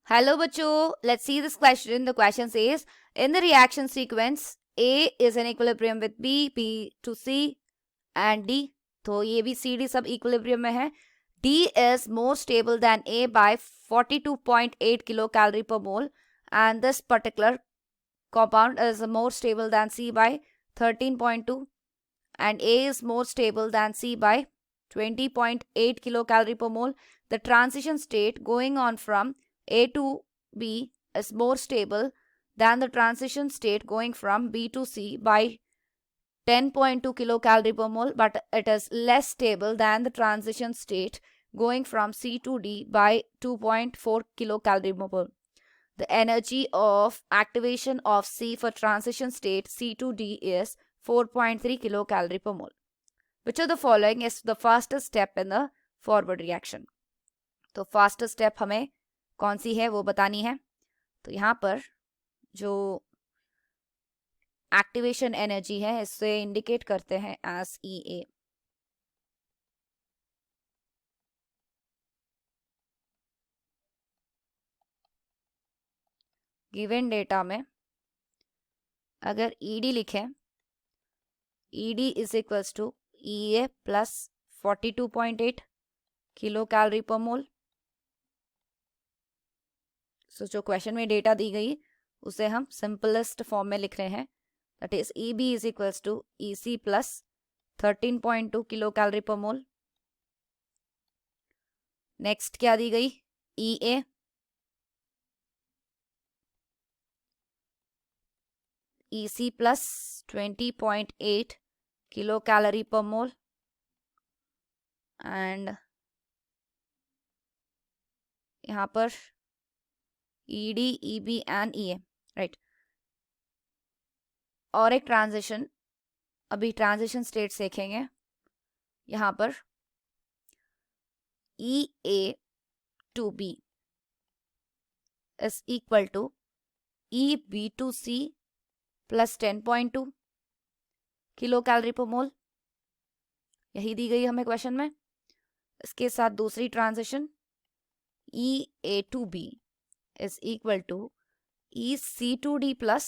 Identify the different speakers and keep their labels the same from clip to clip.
Speaker 1: Hello, bachcho. Let's see this question. The question says, in the reaction sequence, A is in equilibrium with B, B to C and D. तो ये भी C D सब equilibrium में है. D is more stable than A by 42.8 kilocalorie per mole, and this particular compound is more stable than C by 13.2, and A is more stable than C by 20.8 kilocalorie per mole. The transition state going on from A to B is more stable than the transition state going from B to C by 10.2 kilocalorie per mole, but it is less stable than the transition state going from C to D by 2.4 kilocalorie per mole. The energy of activation of C for transition state C to D is 4.3 kilocalorie per mole. Which of the following is the fastest step in the forward reaction? तो fastest step हमें कौन सी है वो बतानी है. तो यहाँ पर जो एक्टिवेशन एनर्जी है इससे इंडिकेट करते हैं एज EA. गिवन डेटा में अगर ED लिखें, ED is equals to EA plus 42.8 kilo calorie per mole. सो जो क्वेश्चन में डेटा दी गई उसे हम सिंपलेस्ट फॉर्म में लिख रहे हैं. That is EB is equals to EC plus 13.2 kilo calorie per mole. Next क्या दी गई? EA EC plus 20.8 kilo calorie per mole and यहाँ पर ED, EB and EA, right. और एक ट्रांजिशन, अभी ट्रांजिशन स्टेट्स देखेंगे. यहाँ पर EA to B is equal to EB to C plus 10.2 kilo calorie per मोल. यही दी गई हमें क्वेश्चन में. इसके साथ दूसरी transition EA to B is equal to EC to D plus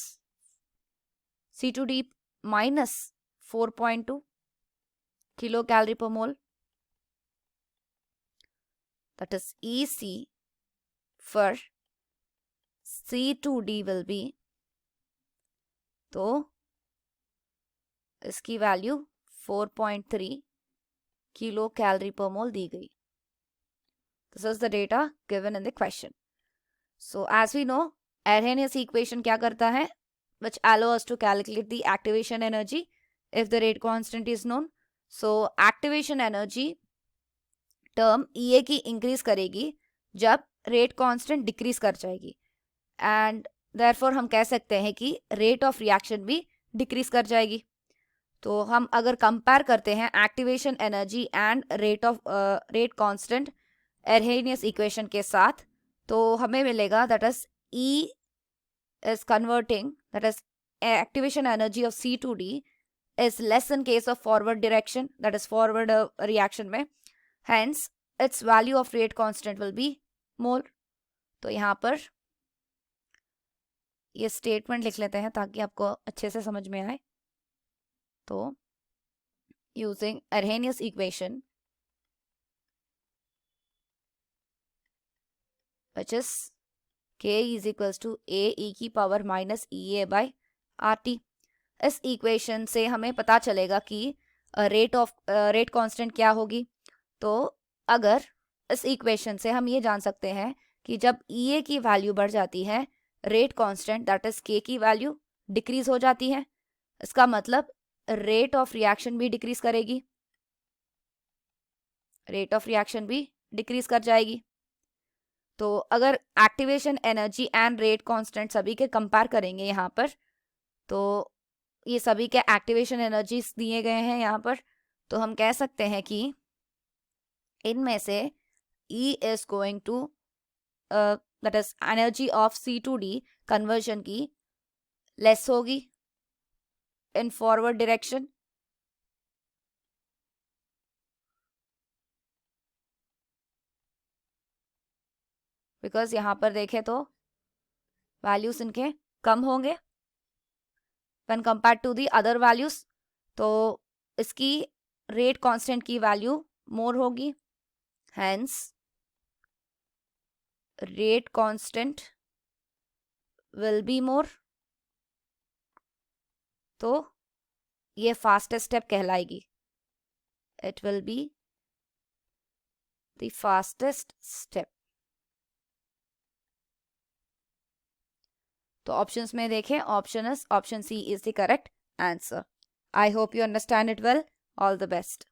Speaker 1: C to D minus 4.2 kilo calorie per mole. That is EC for C to D will be, तो इसकी value 4.3 kilo calorie per मोल दी गई. This is the data given in the question. So as we know, Arrhenius equation क्या करता है? Which allows us to calculate the activation energy if the rate constant is known. So activation energy term EA की increase करेगी जब rate constant decrease कर जाएगी, and therefore हम कह सकते हैं कि रेट ऑफ रिएक्शन भी डिक्रीज कर जाएगी. तो हम अगर कंपेयर करते हैं activation energy and rate constant Arrhenius equation के साथ, तो हमें मिलेगा that is E is converting, that is activation energy of C to D is less in case of forward direction, that is forward reaction में, hence its value of rate constant will be more. तो यहाँ पर ये statement लिख लेते हैं ताकि आपको अच्छे से समझ में आए. तो using Arrhenius equation, which is K is equals to A e की power minus EA by RT. इस इक्वेशन से हमें पता चलेगा कि रेट कांस्टेंट क्या होगी. तो अगर इस इक्वेशन से हम ये जान सकते हैं कि जब EA की वैल्यू बढ़ जाती है, rate constant that is K की वैल्यू डिक्रीज हो जाती है. इसका मतलब रेट ऑफ रिएक्शन भी डिक्रीज करेगी, रेट ऑफ रिएक्शन भी डिक्रीज कर जाएगी. तो अगर activation energy and rate constant सभी के कंपेयर करेंगे यहाँ पर, तो ये सभी के एक्टिवेशन एनर्जीज दिए गए हैं यहाँ पर. तो हम कह सकते हैं कि इनमें से E is going to that is energy of C to D conversion की लेस होगी इन फॉरवर्ड डायरेक्शन, बिकॉज यहाँ पर देखें तो वैल्यूज इनके कम होंगे when compared to the other values, तो इसकी रेट कांस्टेंट की वैल्यू मोर होगी, hence rate constant will be more. तो ये फास्टेस्ट स्टेप कहलाएगी, it will be the fastest step. तो ऑप्शंस में देखें, option C is the correct answer. I hope you understand it well. All the best.